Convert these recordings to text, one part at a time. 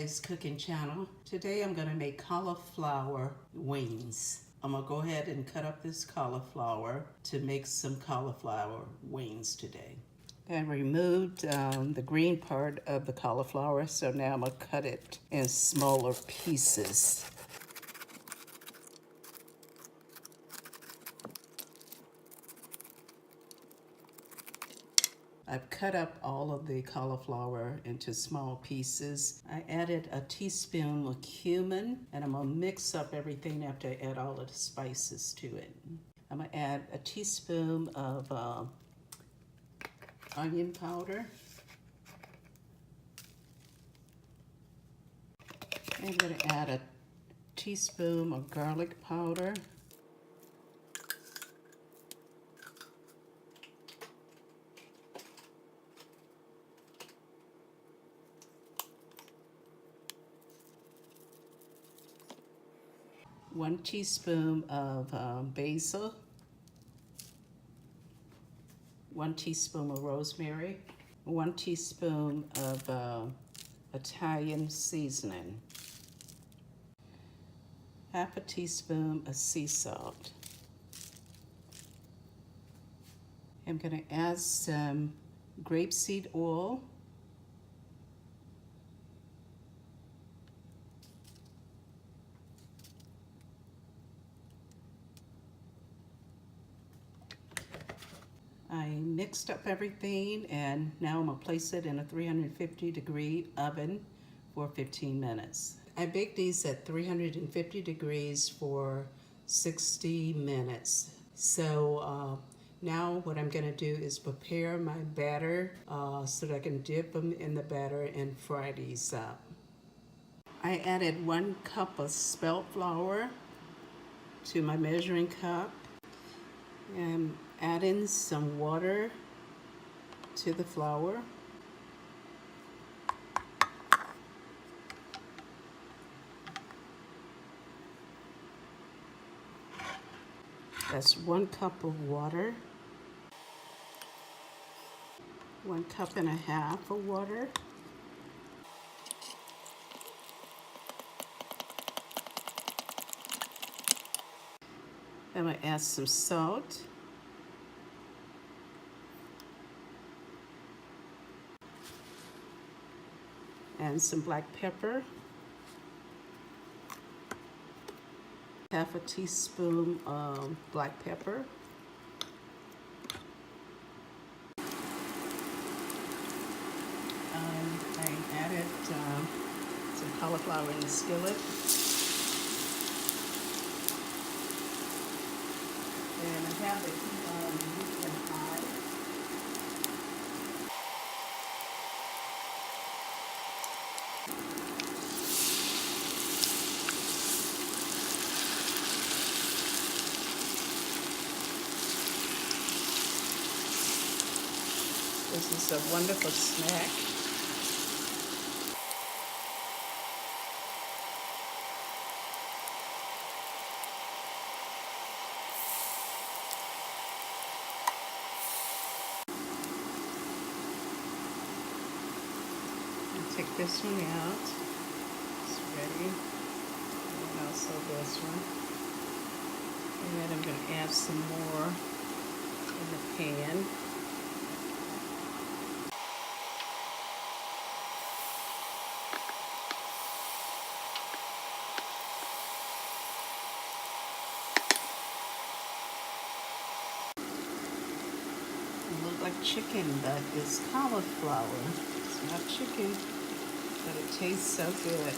Bettye's cooking channel. Today I'm going to make cauliflower wings. I'm going to go ahead and cut up this cauliflower to make some cauliflower wings today. I removed the green part of the cauliflower, so now I'm going to cut it in smaller pieces. I've cut up all of the cauliflower into small pieces. I added a teaspoon of cumin, and I'm gonna mix up everything after I add all of the spices to it. I'm gonna add a teaspoon of onion powder. I'm gonna add a teaspoon of garlic powder. One teaspoon of basil, 1 teaspoon of rosemary, 1 teaspoon of Italian seasoning, half a teaspoon of sea salt. I'm going to add some grapeseed oil, I mixed up everything, and now I'm going to place it in a 350-degree oven for 15 minutes. I baked these at 350 degrees for 60 minutes. So now what I'm going to do is prepare my batter so that I can dip them in the batter and fry these up. I added 1 cup of spelt flour to my measuring cup, and add in some water to the flour. That's 1 cup of water, 1.5 cups of water. I'm going to add some salt. And some black pepper. Half a teaspoon of black pepper. I added some cauliflower in the skillet. And I have the heat on medium high. This is a wonderful snack. I'll take this one out. It's ready. And also this one. And then I'm going to add some more in the pan. Like chicken, but it's cauliflower. It's not chicken, but it tastes so good.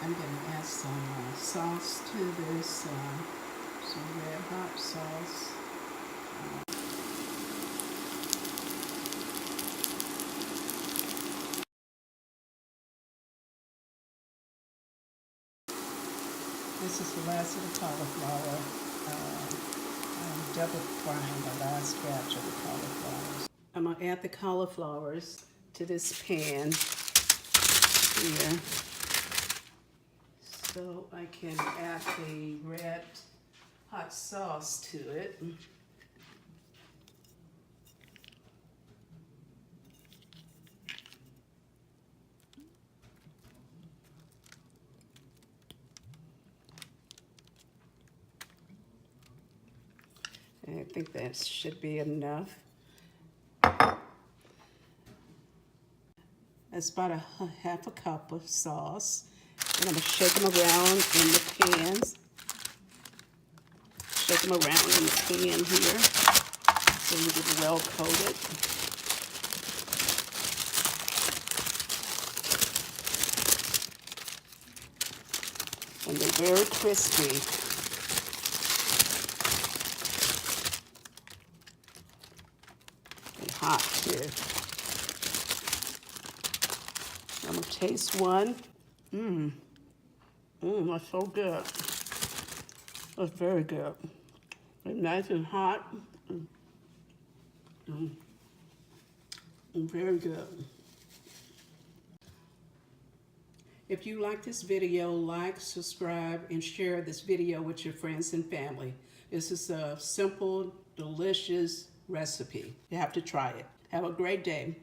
I'm going to add some sauce to this, some red hot sauce. This is the last of the cauliflower. I'm double frying the last batch of the cauliflowers. I'm going to add the cauliflowers to this pan here, so I can add the red hot sauce to it. And I think that should be enough. That's about a half a cup of sauce. And I'm going to shake them around in the pans. Shake them around in the pan here so you get well coated. And they're very crispy. And hot too. I'm gonna taste one. That's so good. That's very good. It's nice and hot. Very good. If you like this video, like, subscribe, and share this video with your friends and family. This is a simple, delicious recipe. You have to try it. Have a great day.